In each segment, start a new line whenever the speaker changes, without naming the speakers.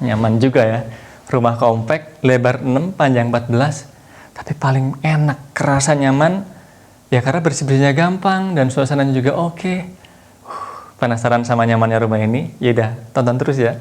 Nyaman juga ya. Rumah kompak, lebar 6, panjang 14. Tapi paling enak, kerasa nyaman, ya karena bersih-bersihnya gampang dan suasananya juga oke. Penasaran sama nyamannya rumah ini? Yaudah, tonton terus ya.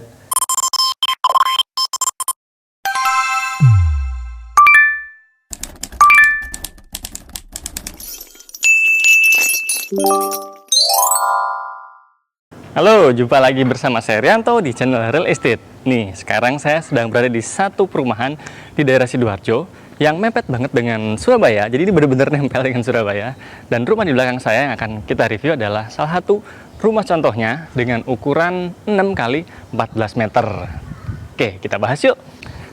Halo, jumpa lagi bersama saya Rianto di channel Real Estate. Nih, sekarang saya sedang berada di satu perumahan di daerah Sidoarjo yang mepet banget dengan Surabaya. Jadi ini benar-benar nempel dengan Surabaya. Dan rumah di belakang saya yang akan kita review adalah salah satu rumah contohnya dengan ukuran 6 kali 14 meter. Oke, kita bahas yuk.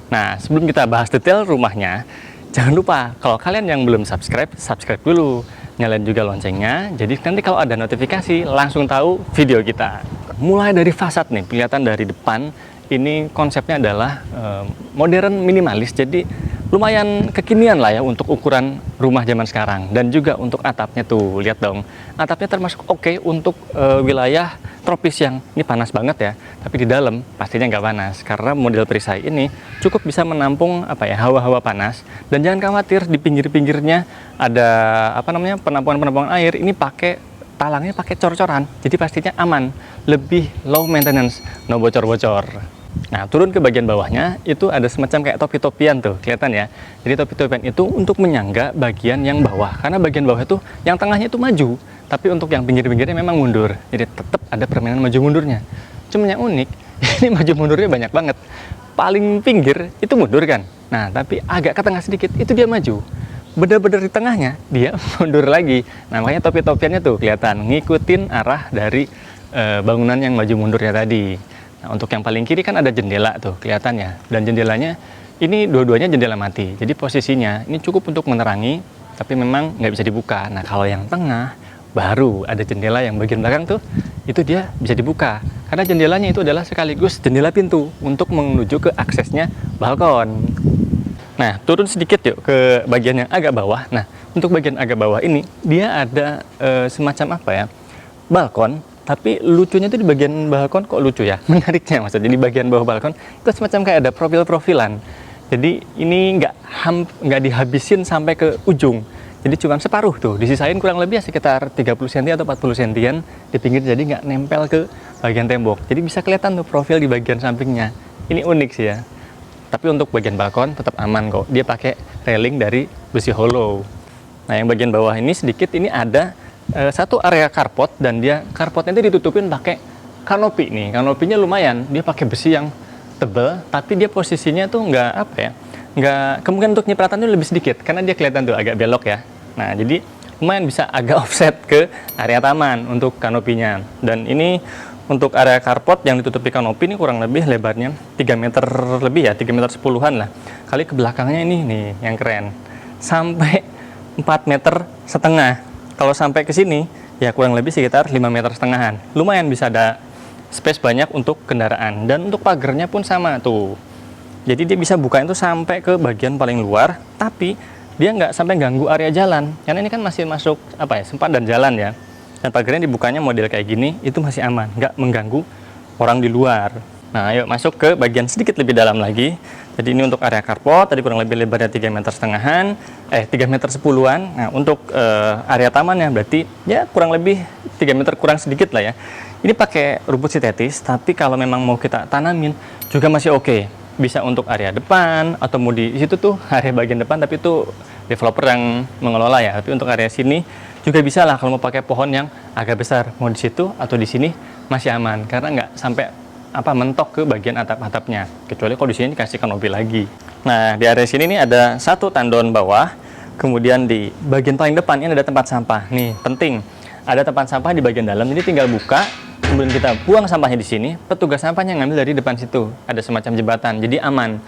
Nah, sebelum kita bahas detail rumahnya, jangan lupa kalau kalian yang belum subscribe, subscribe dulu. Nyalain juga loncengnya, jadi nanti kalau ada notifikasi langsung tahu video kita. Mulai dari fasad nih, kelihatan dari depan, ini konsepnya adalah modern minimalis, jadi lumayan kekinian lah ya untuk ukuran rumah zaman sekarang. Dan juga untuk atapnya tuh, lihat dong, atapnya termasuk oke untuk wilayah tropis yang ini panas banget ya, tapi di dalam pastinya nggak panas karena model perisai ini cukup bisa menampung hawa-hawa panas. Dan jangan khawatir, di pinggir-pinggirnya ada penampungan air. Ini talangnya pakai cor-coran, jadi pastinya aman, lebih low maintenance, no bocor-bocor. Nah, turun ke bagian bawahnya itu ada semacam kayak topi-topian tuh, kelihatan ya. Jadi topi-topian itu untuk menyangga bagian yang bawah, karena bagian bawah itu yang tengahnya itu maju, tapi untuk yang pinggir-pinggirnya memang mundur. Jadi tetap ada permainan maju mundurnya. Cuma yang unik, ini maju mundurnya banyak banget. Paling pinggir itu mundur kan. Nah, tapi agak ke tengah sedikit itu dia maju. Bener-bener di tengahnya dia mundur lagi. Nah, makanya topi-topiannya tuh kelihatan ngikutin arah dari bangunan yang maju mundurnya tadi. Nah, untuk yang paling kiri kan ada jendela tuh kelihatannya, dan jendelanya ini dua-duanya jendela mati. Jadi posisinya ini cukup untuk menerangi, tapi memang nggak bisa dibuka. Nah, kalau yang tengah baru ada jendela yang bagian belakang tuh, itu dia bisa dibuka. Karena jendelanya itu adalah sekaligus jendela pintu untuk menuju ke aksesnya balkon. Nah, turun sedikit yuk ke bagian yang agak bawah. Nah, untuk bagian agak bawah ini dia ada semacam balkon. Tapi lucunya itu di bagian balkon kok lucu ya, menariknya maksudnya di bagian bawah balkon itu semacam kayak ada profil-profilan. Jadi ini nggak dihabisin sampai ke ujung. Jadi cuma separuh tuh, disisain kurang lebih sekitar 30 cm atau 40 cm di pinggir, jadi nggak nempel ke bagian tembok. Jadi bisa kelihatan tuh profil di bagian sampingnya. Ini unik sih ya. Tapi untuk bagian balkon tetap aman kok. Dia pakai railing dari besi hollow. Nah, yang bagian bawah ini sedikit ini ada satu area carport, dan dia carportnya itu ditutupin pakai kanopi nih. Kanopinya lumayan, dia pakai besi yang tebal, tapi dia posisinya tuh nggak kemungkinan untuk nyipratan itu lebih sedikit karena dia kelihatan tuh agak belok ya. Nah, jadi lumayan bisa agak offset ke area taman untuk kanopinya. Dan ini untuk area carport yang ditutupi kanopi ini kurang lebih lebarnya 3 meter lebih ya, 3 meter 10-an lah. Kali ke belakangnya ini nih yang keren, sampai 4 meter setengah. Kalau sampai ke sini ya kurang lebih sekitar 5 meter setengahan. Lumayan bisa ada space banyak untuk kendaraan. Dan untuk pagarnya pun sama tuh. Jadi dia bisa buka itu sampai ke bagian paling luar, tapi dia nggak sampai ganggu area jalan. Karena ini kan masih masuk sempadan jalan ya. Dan pagarnya dibukanya model kayak gini itu masih aman, nggak mengganggu orang di luar. Nah, ayo masuk ke bagian sedikit lebih dalam lagi. Jadi ini untuk area carport, tadi kurang lebih lebarnya 3 meter setengahan, 3 meter 10-an. Nah, untuk area tamannya berarti ya kurang lebih 3 meter kurang sedikit lah ya. Ini pakai rumput sintetis, tapi kalau memang mau kita tanamin juga masih oke. Bisa untuk area depan, atau mau di situ tuh area bagian depan, tapi itu developer yang mengelola ya. Tapi untuk area sini juga bisa lah kalau mau pakai pohon yang agak besar. Mau di situ atau di sini masih aman, karena nggak sampai mentok ke bagian atap-atapnya, kecuali kalau di sini dikasih kanopi lagi. Nah, di area sini nih ada satu tandon bawah, kemudian di bagian paling depan ini ada tempat sampah. Nih, penting, ada tempat sampah di bagian dalam, jadi tinggal buka, kemudian kita buang sampahnya di sini, petugas sampahnya ngambil dari depan situ, ada semacam jembatan, jadi aman.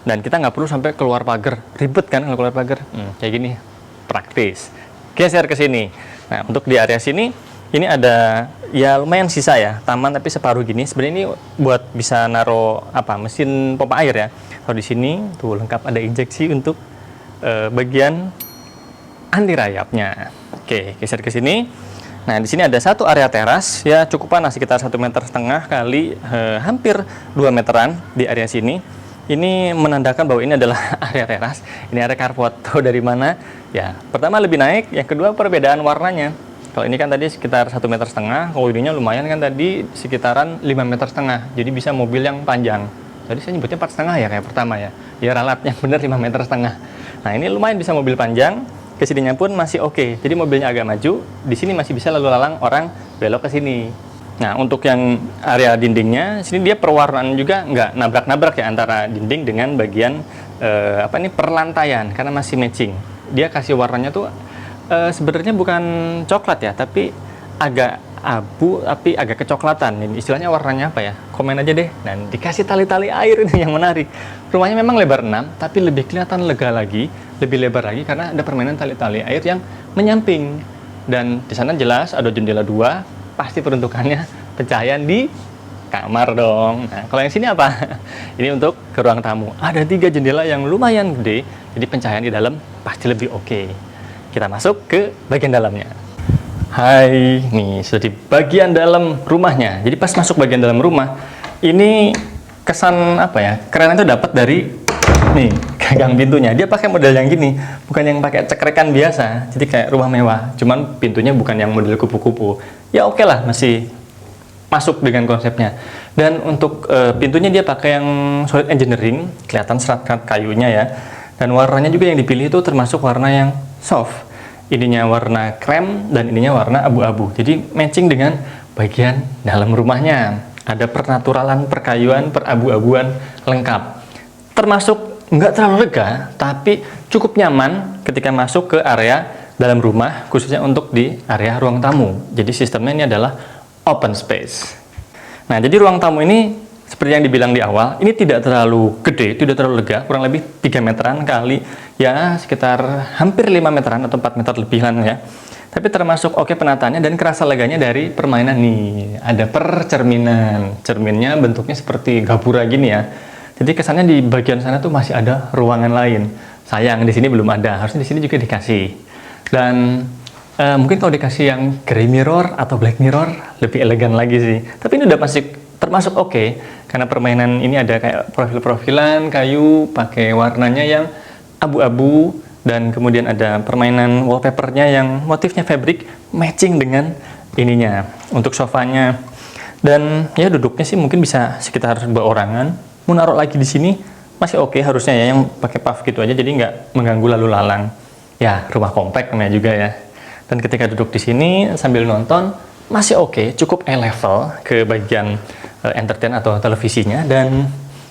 Dan kita nggak perlu sampai keluar pagar, ribet kan kalau keluar pagar, kayak gini, praktis. Geser ke sini. Nah, untuk di area sini, ini ada ya lumayan sisa ya, taman tapi separuh gini. Sebenarnya ini buat bisa naro mesin pompa air ya. Kalau di sini tuh lengkap ada injeksi untuk bagian anti rayapnya. Oke, geser ke sini. Nah, di sini ada satu area teras, ya cukupan sekitar 1,5 meter kali hampir 2 meteran di area sini. Ini menandakan bahwa ini adalah area teras, ini area carport. Tahu dari mana? Ya, pertama lebih naik, yang kedua perbedaan warnanya. Kalau ini kan tadi sekitar 1,5 meter, kalau ininya lumayan kan tadi sekitaran 5,5 meter, jadi bisa mobil yang panjang. Tadi saya nyebutnya 4,5 ya kayak pertama ya. Ya ralat yang benar 5,5 meter. Nah, ini lumayan bisa mobil panjang. Kesininya pun masih oke, jadi mobilnya agak maju, di sini masih bisa lalu lalang orang belok ke sini. Nah, untuk yang area dindingnya, sini dia perwarnaan juga nggak nabrak-nabrak ya antara dinding dengan bagian perlantaian, karena masih matching. Dia kasih warnanya tuh sebenarnya bukan coklat ya, tapi agak abu, tapi agak kecoklatan. Ini istilahnya warnanya apa ya? Komen aja deh. Dan dikasih tali-tali air ini yang menarik. Rumahnya memang lebar 6, tapi lebih kelihatan lega lagi, lebih lebar lagi karena ada permainan tali-tali air yang menyamping. Dan di sana jelas ada jendela 2, pasti peruntukannya pencahayaan di kamar dong. Nah, kalau yang sini apa? Ini untuk ke ruang tamu. Ada 3 jendela yang lumayan gede, jadi pencahayaan di dalam pasti lebih oke. Kita masuk ke bagian dalamnya. Hai, nih sudah di bagian dalam rumahnya. Jadi pas masuk bagian dalam rumah, ini kesan apa ya? Keren itu dapat dari nih gagang pintunya. Dia pakai model yang gini, bukan yang pakai cekrekan biasa. Jadi kayak rumah mewah. Cuman pintunya bukan yang model kupu-kupu. Ya oke lah, masih masuk dengan konsepnya. Dan untuk pintunya dia pakai yang solid engineering, kelihatan serat-serat kayunya ya. Dan warnanya juga yang dipilih itu termasuk warna yang soft. Ininya warna krem dan ininya warna abu-abu. Jadi matching dengan bagian dalam rumahnya. Ada pernaturalan, perkayuan, perabu-abuan lengkap. Termasuk nggak terlalu lega, tapi cukup nyaman ketika masuk ke area dalam rumah, khususnya untuk di area ruang tamu. Jadi sistemnya ini adalah open space. Nah, jadi ruang tamu ini seperti yang dibilang di awal, ini tidak terlalu gede, tidak terlalu lega, kurang lebih 3 meteran kali ya sekitar hampir 5 meteran atau 4 meter lebih lah ya. Tapi termasuk oke penataannya dan kerasa leganya dari permainan nih. Ada percerminan. Cerminnya bentuknya seperti gapura gini ya. Jadi kesannya di bagian sana tuh masih ada ruangan lain. Sayang di sini belum ada. Harusnya di sini juga dikasih. Dan mungkin kalau dikasih yang grey mirror atau black mirror lebih elegan lagi sih. Tapi ini udah masih termasuk oke, karena permainan ini ada kayak profil-profilan kayu pakai warnanya yang abu-abu, dan kemudian ada permainan wallpapernya yang motifnya fabric matching dengan ininya untuk sofanya. Dan ya duduknya sih mungkin bisa sekitar 2 orangan. Mau naruh lagi di sini masih oke harusnya ya, yang pakai puff gitu aja, jadi nggak mengganggu lalu lalang. Ya rumah kompak namanya juga ya. Dan ketika duduk di sini sambil nonton masih oke, cukup level ke bagian entertain atau televisinya. Dan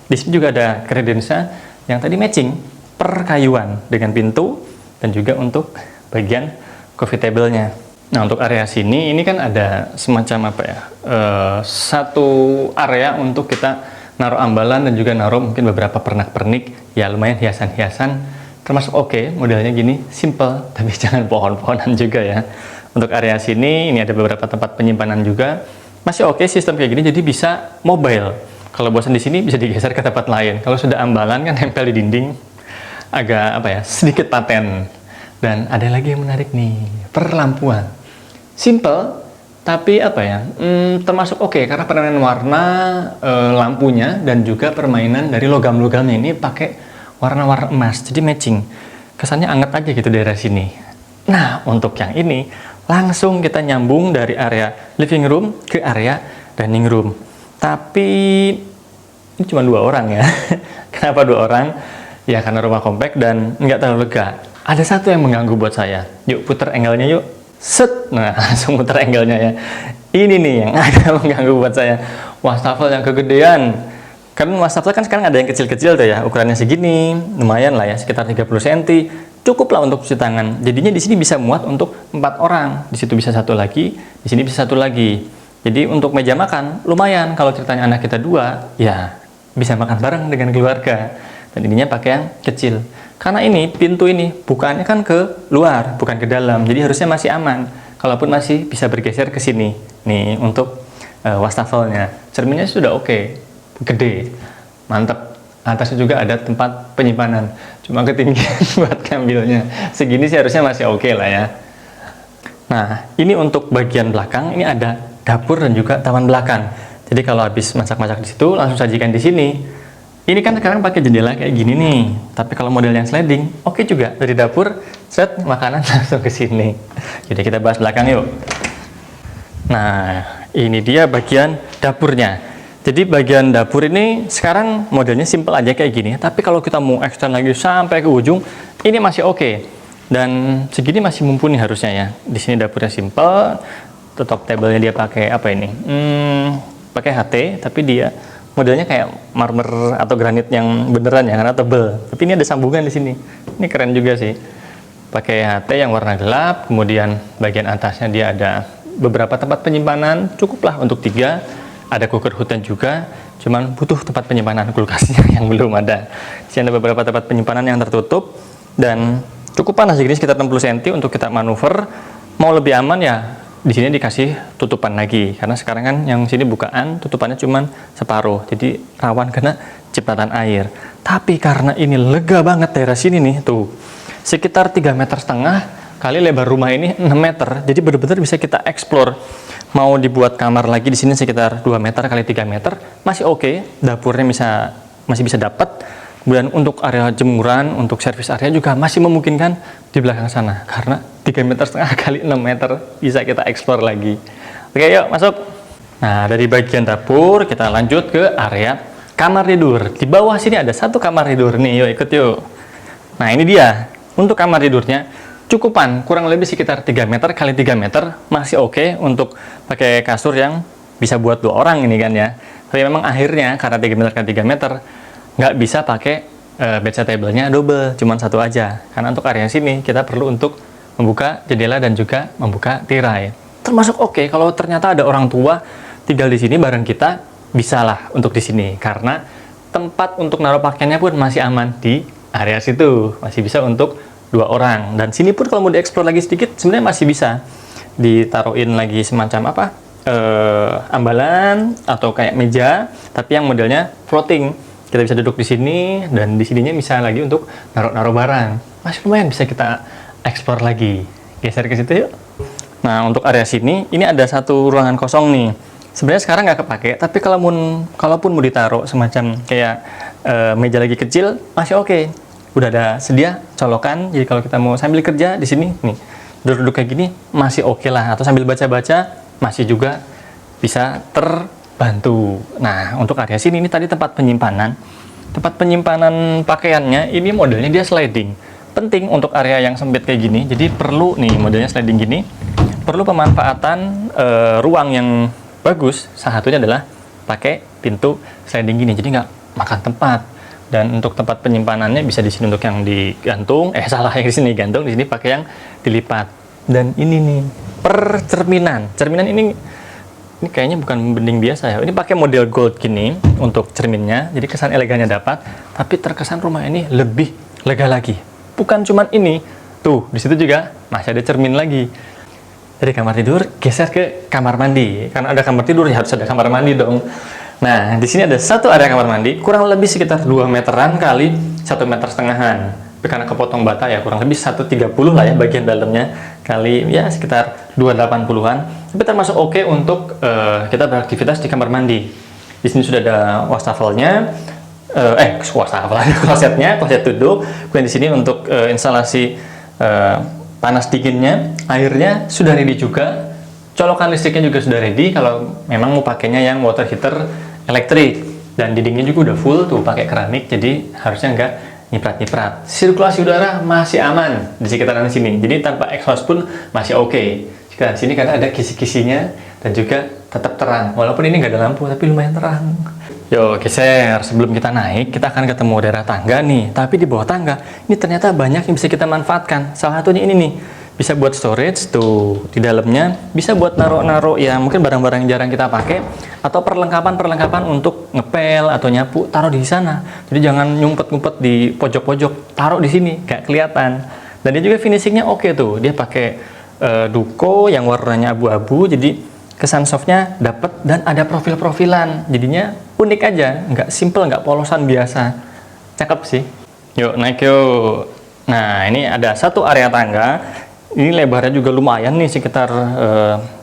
di sini juga ada kredensa yang tadi matching perkayuan dengan pintu dan juga untuk bagian coffee table-nya. Nah, untuk area sini ini kan ada semacam apa ya, satu area untuk kita naruh ambalan dan juga naruh mungkin beberapa pernak-pernik ya, lumayan hiasan-hiasan, termasuk oke, modelnya gini simple tapi jangan pohon-pohonan juga ya. Untuk area sini ini ada beberapa tempat penyimpanan juga. Masih oke sistem kayak gini, jadi bisa mobile. Kalau bosan di sini bisa digeser ke tempat lain. Kalau sudah ambalan kan nempel di dinding, agak apa ya, sedikit paten. Dan ada lagi yang menarik nih, perlampuan. Simple, tapi apa ya, termasuk oke karena permainan warna lampunya dan juga permainan dari logam-logamnya ini pakai warna-warna emas, jadi matching. Kesannya anget aja gitu daerah sini. Nah, untuk yang ini langsung kita nyambung dari area living room ke area dining room. Tapi ini cuma 2 orang ya. Kenapa 2 orang? Ya karena rumah kompak dan nggak terlalu lega. Ada satu yang mengganggu buat saya. Yuk putar angle-nya yuk. Set. Nah langsung putar angle-nya ya. Ini nih yang agak mengganggu buat saya. Wastafel yang kegedean. Karena wastafel kan sekarang ada yang kecil-kecil tuh ya. Ukurannya segini. Lumayan lah ya, sekitar 30 cm. Cukup lah untuk cuci tangan. Jadinya di sini bisa muat untuk 4 orang. Di situ bisa 1 lagi, di sini bisa 1 lagi. Jadi untuk meja makan lumayan. Kalau ceritanya anak kita 2, ya bisa makan bareng dengan keluarga. Dan ininya pakai yang kecil. Karena ini pintu ini bukannya kan ke luar, bukan ke dalam. Jadi harusnya masih aman. Kalaupun masih bisa bergeser ke sini. Nih untuk wastafelnya. Cerminnya sudah oke, gede, mantap. Atasnya juga ada tempat penyimpanan, cuma ketinggian buat ngambilnya. Segini sih harusnya masih oke lah ya. Nah, ini untuk bagian belakang, ini ada dapur dan juga taman belakang. Jadi kalau habis masak-masak di situ, langsung sajikan di sini. Ini kan sekarang pakai jendela kayak gini nih. Tapi kalau model yang sliding, oke juga. Dari dapur, set makanan langsung ke sini. Jadi kita bahas belakang yuk. Nah, ini dia bagian dapurnya. Jadi bagian dapur ini sekarang modelnya simple aja kayak gini. Tapi kalau kita mau extend lagi sampai ke ujung, ini masih oke. Dan segini masih mumpuni harusnya ya. Di sini dapurnya simple. Top table-nya dia pakai apa ini? Pakai HT, tapi dia modelnya kayak marmer atau granit yang beneran ya, karena tebel. Tapi ini ada sambungan di sini. Ini keren juga sih. Pakai HT yang warna gelap, kemudian bagian atasnya dia ada beberapa tempat penyimpanan, cukuplah untuk 3. Ada cooker hutan juga, cuman butuh tempat penyimpanan kulkasnya yang belum ada. Di sini ada beberapa tempat penyimpanan yang tertutup dan cukup panas segini sekitar 60 cm untuk kita manuver. Mau lebih aman ya di sini dikasih tutupan lagi, karena sekarang kan yang sini bukaan tutupannya cuman separuh, jadi rawan kena cipratan air. Tapi karena ini lega banget daerah sini nih, tuh sekitar 3,5 meter kali lebar rumah ini 6 meter, jadi benar-benar bisa kita explore. Mau dibuat kamar lagi di sini sekitar 2 meter kali 3 meter masih oke, dapurnya masih bisa dapat. Kemudian untuk area jemuran, untuk servis area juga masih memungkinkan di belakang sana, karena 3,5 meter kali 6 meter bisa kita explore lagi. Oke, yuk masuk. Nah, dari bagian dapur kita lanjut ke area kamar tidur. Di bawah sini ada satu kamar tidur nih, yuk ikut yuk. Nah, ini dia. Untuk kamar tidurnya cukupan, kurang lebih sekitar 3 meter kali 3 meter masih oke untuk pakai kasur yang bisa buat 2 orang ini kan ya. Tapi memang akhirnya karena 3 meter kali 3 meter nggak bisa pakai bedside table-nya double, cuman satu aja. Karena untuk area sini kita perlu untuk membuka jendela dan juga membuka tirai. Termasuk oke kalau ternyata ada orang tua tinggal di sini bareng kita, bisalah untuk di sini. Karena tempat untuk naruh pakaiannya pun masih aman di area situ, masih bisa untuk 2 orang. Dan sini pun kalau mau dieksplor lagi sedikit, sebenarnya masih bisa ditaruhin lagi semacam apa? Ambalan atau kayak meja, tapi yang modelnya floating. Kita bisa duduk di sini, dan di sininya bisa lagi untuk naruh barang. Masih lumayan bisa kita explore lagi. Geser ke situ yuk. Nah, untuk area sini, ini ada satu ruangan kosong nih. Sebenarnya sekarang nggak kepake, tapi kalaupun mau ditaruh semacam kayak meja lagi kecil, masih oke. Udah ada sedia colokan, jadi kalau kita mau sambil kerja di sini, nih, duduk-duduk kayak gini, masih oke lah. Atau sambil baca-baca, masih juga bisa terbantu. Nah, untuk area sini ini tadi tempat penyimpanan. Tempat penyimpanan pakaiannya ini modelnya dia sliding. Penting untuk area yang sempit kayak gini. Jadi perlu nih modelnya sliding gini. Perlu pemanfaatan ruang yang bagus. Salah satunya adalah pakai pintu sliding gini. Jadi nggak makan tempat. Dan untuk tempat penyimpanannya bisa di sini untuk yang digantung. Salah, yang di sini gantung, di sini pakai yang dilipat. Dan ini nih percerminan. Cerminan ini kayaknya bukan bening biasa ya. Ini pakai model gold gini untuk cerminnya. Jadi kesan elegannya dapat, tapi terkesan rumah ini lebih lega lagi. Bukan cuman ini. Tuh, di situ juga masih ada cermin lagi. Dari kamar tidur geser ke kamar mandi. Karena ada kamar tidur ya harus ada kamar mandi dong. Nah, di sini ada satu area kamar mandi, kurang lebih sekitar 2 meteran kali 1,5 meter. Tapi karena kepotong bata ya kurang lebih 1,30 lah ya bagian dalamnya, kali ya sekitar 2,80-an. Tapi termasuk oke untuk kita beraktivitas di kamar mandi. Di sini sudah ada wastafelnya, klosetnya, kloset duduk. Kemudian di sini untuk instalasi panas dinginnya, airnya sudah ready juga. Colokan listriknya juga sudah ready kalau memang mau pakainya yang water heater elektrik. Dan dindingnya juga udah full tuh pakai keramik, jadi harusnya nggak nyiprat-nyiprat. Sirkulasi udara masih aman di sekitaran sini, jadi tanpa exhaust pun masih oke. Sekitaran sini karena ada kisi-kisinya dan juga tetap terang. Walaupun ini nggak ada lampu, tapi lumayan terang. Yo, geser. Sebelum kita naik, kita akan ketemu daerah tangga nih. Tapi di bawah tangga, ini ternyata banyak yang bisa kita manfaatkan. Salah satunya ini nih. Bisa buat storage tuh di dalamnya, bisa buat naruh-naruh ya mungkin barang-barang yang jarang kita pakai, atau perlengkapan-perlengkapan untuk ngepel atau nyapu, taruh di sana. Jadi jangan nyumpet-ngumpet di pojok-pojok, taruh di sini kayak kelihatan. Dan dia juga finishingnya oke tuh, dia pakai duko yang warnanya abu-abu, jadi kesan softnya dapet dan ada profil-profilan, jadinya unik aja, nggak simple, nggak polosan biasa. Cakep sih. Yuk naik yuk. Nah, ini ada satu area tangga. Ini lebarnya juga lumayan nih, sekitar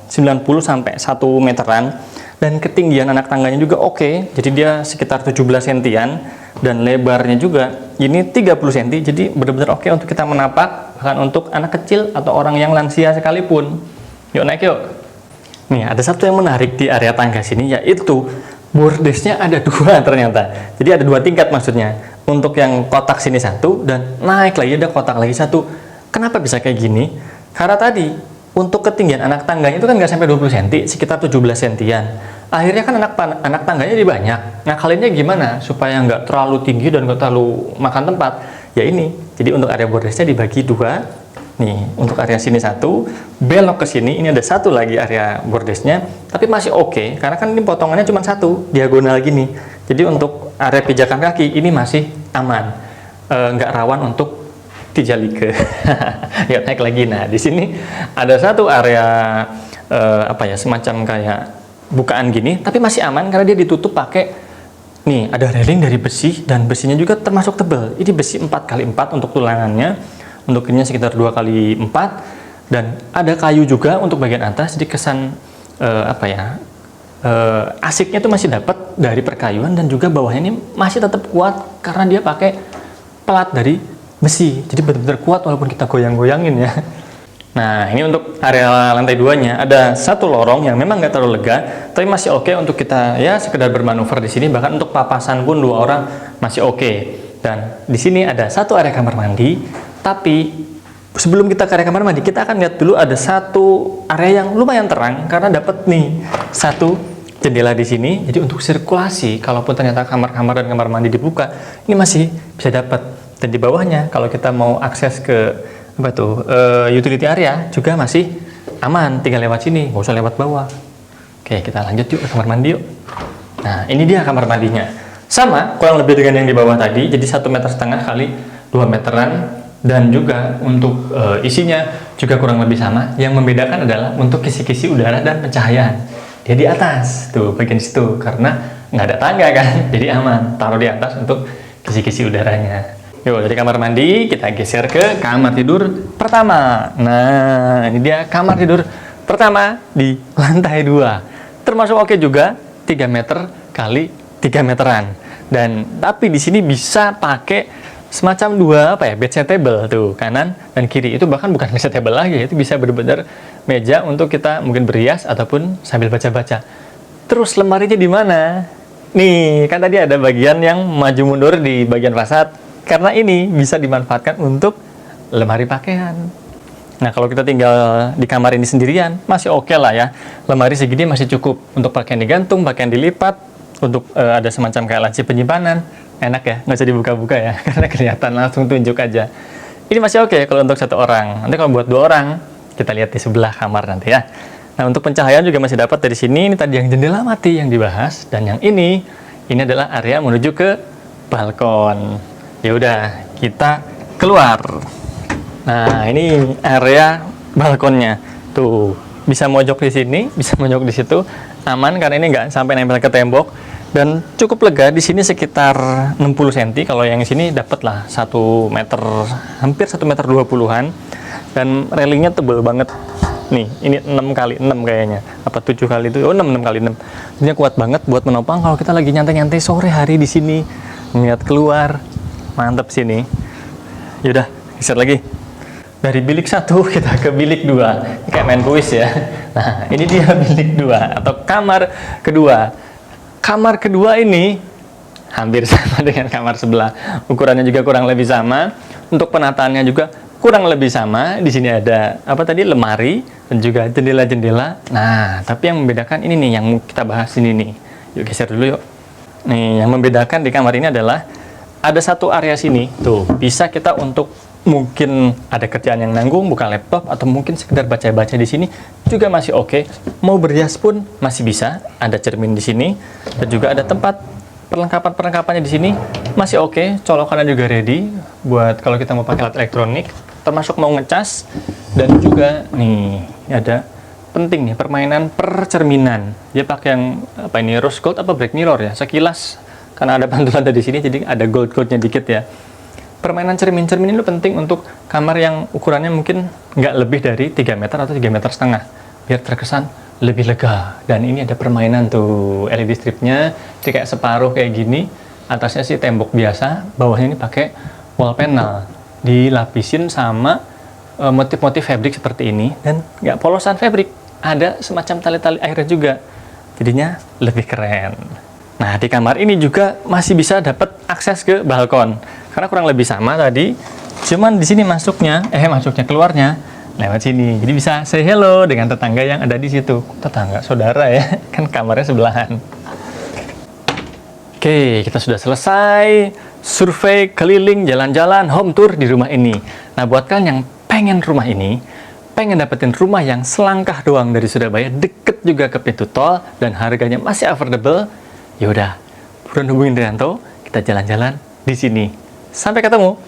90 sampai 1 meteran. Dan ketinggian anak tangganya juga oke, jadi dia sekitar 17 sentian. Dan lebarnya juga ini 30 cm, jadi benar-benar oke untuk kita menapak, bahkan untuk anak kecil atau orang yang lansia sekalipun. Yuk naik yuk. Nih ada satu yang menarik di area tangga sini, yaitu bordesnya ada 2 ternyata. Jadi ada 2 tingkat maksudnya. Untuk yang kotak sini 1 dan naik lagi ada kotak lagi 1. Kenapa bisa kayak gini? Karena tadi untuk ketinggian anak tangganya itu kan nggak sampai 20 cm, sekitar 17 sentian. Akhirnya kan anak tangganya jadi banyak. Nah kaliannya gimana supaya nggak terlalu tinggi dan nggak terlalu makan tempat? Ya ini, jadi untuk area bordesnya dibagi 2. Nih, untuk area sini 1, belok ke sini, ini ada 1 lagi area bordesnya, tapi masih oke, karena kan ini potongannya cuma 1, diagonal gini. Jadi untuk area pijakan kaki ini masih aman, nggak rawan untuk dijalike. Ya naik lagi. Nah di sini ada 1 area apa ya, semacam kayak bukaan gini, tapi masih aman karena dia ditutup pakai nih ada railing dari besi, dan besinya juga termasuk tebal. Ini besi 4x4 untuk tulangannya, untuk ininya sekitar 2x4, dan ada kayu juga untuk bagian atas. Jadi kesan apa ya, asiknya itu masih dapat dari perkayuan, dan juga bawahnya ini masih tetap kuat karena dia pakai pelat dari besi. Jadi benar-benar kuat walaupun kita goyang-goyangin ya. Nah ini untuk area lantai 2-nya ada 1 lorong yang memang nggak terlalu lega, tapi masih oke untuk kita ya sekedar bermanuver di sini. Bahkan untuk papasan pun 2 orang masih oke. Dan di sini ada 1 area kamar mandi. Tapi sebelum kita ke area kamar mandi, kita akan lihat dulu ada 1 area yang lumayan terang karena dapat nih 1 jendela di sini. Jadi untuk sirkulasi, kalaupun ternyata kamar-kamar dan kamar mandi dibuka, ini masih bisa dapat. Dan di bawahnya kalau kita mau akses ke apa tuh utility area juga masih aman, tinggal lewat sini, nggak usah lewat bawah. Oke, kita lanjut yuk ke kamar mandi yuk. Nah ini dia kamar mandinya, sama kurang lebih dengan yang di bawah tadi, jadi 1,5 meter kali 2 meteran. Dan juga untuk isinya juga kurang lebih sama. Yang membedakan adalah untuk kisi-kisi udara dan pencahayaan, dia di atas tuh bagian situ, karena nggak ada tangga kan, jadi aman taruh di atas untuk kisi-kisi udaranya. Yuk, dari kamar mandi kita geser ke kamar tidur pertama. Nah ini dia kamar tidur pertama di lantai 2, termasuk oke juga, 3 meter kali 3 meteran. Dan tapi di sini bisa pakai semacam 2 apa ya, bedside table tuh, kanan dan kiri. Itu bahkan bukan bedside table lagi, itu bisa benar-benar meja untuk kita mungkin berhias ataupun sambil baca-baca. Terus lemarinya di mana? Nih kan tadi ada bagian yang maju mundur di bagian fasad, karena ini bisa dimanfaatkan untuk lemari pakaian. Nah kalau kita tinggal di kamar ini sendirian masih oke lah ya, lemari segini masih cukup untuk pakaian digantung, pakaian dilipat, untuk ada semacam kayak laci penyimpanan. Enak ya, nggak usah dibuka-buka ya, karena kelihatan langsung tunjuk aja. Ini masih oke kalau untuk 1 orang. Nanti kalau buat 2 orang, kita lihat di sebelah kamar nanti ya. Nah untuk pencahayaan juga masih dapat dari sini. Ini tadi yang jendela mati yang dibahas, dan yang ini adalah area menuju ke balkon. Ya udah, kita keluar. Nah ini area balkonnya tuh, bisa mojok di sini, bisa mojok di situ, aman karena ini nggak sampai nempel ke tembok. Dan cukup lega, di sini sekitar 60 cm, kalau yang sini dapat lah 1 meter, hampir 1 meter 20-an. Dan railingnya tebel banget. Nih, ini 6x6 kayaknya. Apa 7 kali itu? Oh, 6x6. Ini kuat banget buat menopang kalau kita lagi nyantai-nyantai sore hari di sini. Ngeliat keluar. Mantap sini. Yaudah, geser lagi. Dari bilik 1 kita ke bilik 2. Ini kayak main kuis ya. Nah, ini dia bilik 2 atau kamar kedua. Kamar kedua ini hampir sama dengan kamar sebelah. Ukurannya juga kurang lebih sama. Untuk penataannya juga kurang lebih sama. Di sini ada apa tadi, lemari dan juga jendela-jendela. Nah, tapi yang membedakan ini nih yang kita bahas ini nih. Yuk geser dulu yuk. Nih, yang membedakan di kamar ini adalah ada 1 area sini. Tuh, bisa kita untuk mungkin ada kerjaan yang nanggung, buka laptop, atau mungkin sekedar baca-baca di sini juga masih oke. Mau berhias pun masih bisa. Ada cermin di sini dan juga ada tempat perlengkapan-perlengkapannya di sini masih oke. Colokannya juga ready buat kalau kita mau pakai alat elektronik, termasuk mau ngecas. Dan juga nih ada penting nih permainan percerminan. Dia pakai yang apa ini, rose gold apa black mirror ya, sekilas karena ada pantulan di sini jadi ada gold-goldnya dikit ya. permainan cermin-cermin ini penting untuk kamar yang ukurannya mungkin nggak lebih dari 3 meter atau 3,5 meter, biar terkesan lebih lega. Dan ini ada permainan tuh LED stripnya, jadi kayak separuh kayak gini, atasnya sih tembok biasa, bawahnya ini pakai wall panel, dilapisin sama motif-motif fabric seperti ini, dan nggak polosan fabric, ada semacam tali-tali airnya juga, jadinya lebih keren. Nah, di kamar ini juga masih bisa dapat akses ke balkon, karena kurang lebih sama tadi, cuman di sini masuknya keluarnya lewat sini. Jadi bisa say hello dengan tetangga yang ada di situ. Tetangga, saudara ya, kan kamarnya sebelahan. Oke, kita sudah selesai survei keliling jalan-jalan home tour di rumah ini. Nah, buat kalian yang pengen rumah ini, pengen dapetin rumah yang selangkah doang dari Surabaya, deket juga ke pintu tol, dan harganya masih affordable, yaudah, buruan hubungin Rianto, kita jalan-jalan di sini. Sampai ketemu!